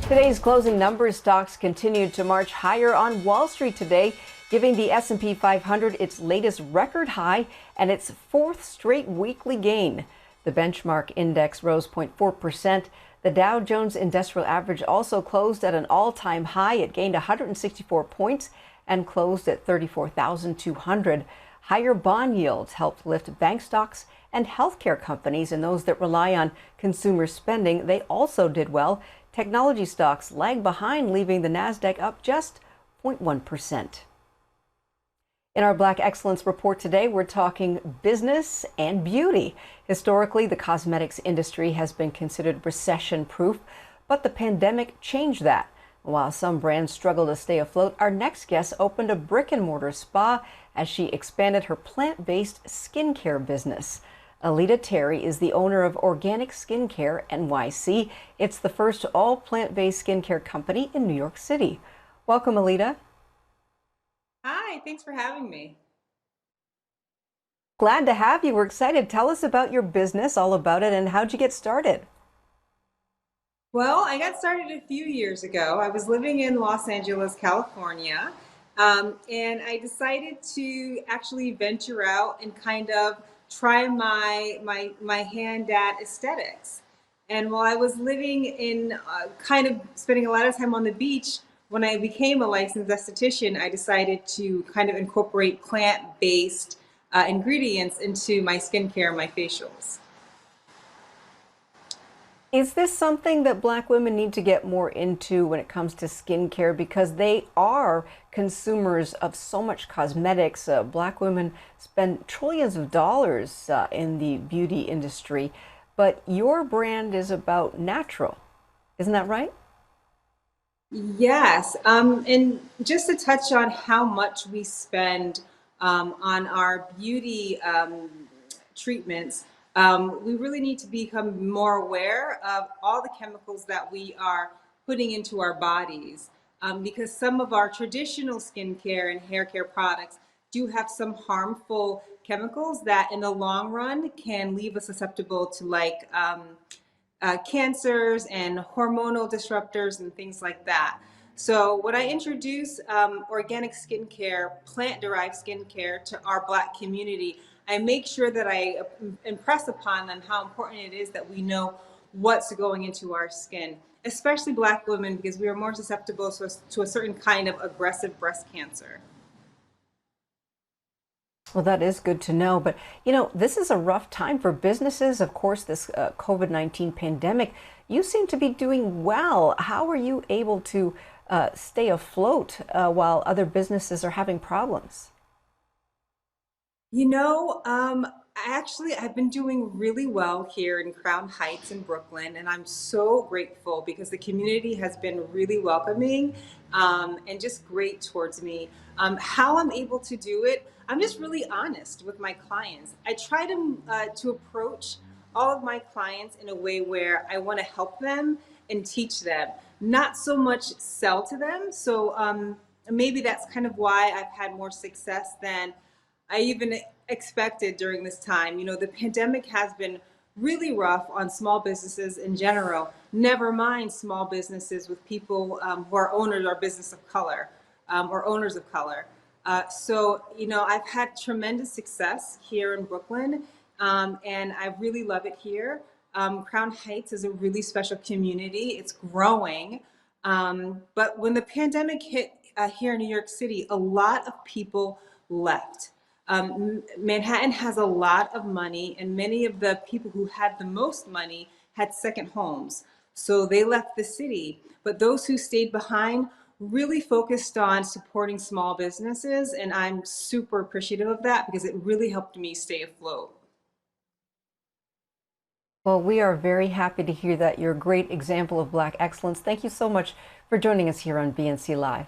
Today's closing numbers, stocks continued to march higher on Wall Street today, giving the S&P 500 its latest record high and its fourth straight weekly gain. The benchmark index rose 0.4%. The Dow Jones Industrial Average also closed at an all-time high. It gained 164 points and closed at 34,200. Higher bond yields helped lift bank stocks and healthcare companies and those that rely on consumer spending. They also did well. Technology stocks lagged behind, leaving the Nasdaq up just 0.1%. In our Black Excellence Report today, we're talking business and beauty. Historically, the cosmetics industry has been considered recession-proof, but the pandemic changed that. While some brands struggle to stay afloat, our next guest opened a brick-and-mortar spa as she expanded her plant-based skincare business. Alita Terry is the owner of Organic Skincare NYC. It's the first all-plant-based skincare company in New York City. Welcome, Alita. Hi, thanks for having me. Glad to have you. We're excited. Tell us about your business, all about it, and how'd you get started? Well, I got started a few years ago. I was living in Los Angeles, California, and I decided to actually venture out and kind of try my hand at aesthetics. And while I was living in kind of spending a lot of time on the beach, when I became a licensed esthetician, I decided to kind of incorporate plant-based ingredients into my skincare and my facials. Is this something that Black women need to get more into when it comes to skincare? Because they are consumers of so much cosmetics. Black women spend trillions of dollars in the beauty industry, but your brand is about natural. Isn't that right? Yes, and just to touch on how much we spend on our beauty treatments, we really need to become more aware of all the chemicals that we are putting into our bodies, because some of our traditional skincare and hair care products do have some harmful chemicals that in the long run can leave us susceptible to cancers and hormonal disruptors and things like that. So when I introduce organic skincare, plant-derived skincare to our Black community, I make sure that I impress upon them how important it is that we know what's going into our skin, especially Black women, because we are more susceptible to a certain kind of aggressive breast cancer. Well, that is good to know. But, this is a rough time for businesses. Of course, this COVID-19 pandemic, you seem to be doing well. How are you able to stay afloat while other businesses are having problems? I've been doing really well here in Crown Heights in Brooklyn, and I'm so grateful because the community has been really welcoming and just great towards me. How I'm able to do it, I'm just really honest with my clients. I try to approach all of my clients in a way where I want to help them and teach them, not so much sell to them. So maybe that's kind of why I've had more success than I even expected during this time. The pandemic has been really rough on small businesses in general, never mind small businesses with people who are owners or business of color or owners of color. I've had tremendous success here in Brooklyn, and I really love it here. Crown Heights is a really special community. It's growing. But when the pandemic hit here in New York City, a lot of people left. Manhattan has a lot of money, and many of the people who had the most money had second homes. So they left the city. But those who stayed behind really focused on supporting small businesses, and I'm super appreciative of that because it really helped me stay afloat. Well, we are very happy to hear that. You're a great example of Black excellence. Thank you so much for joining us here on BNC Live.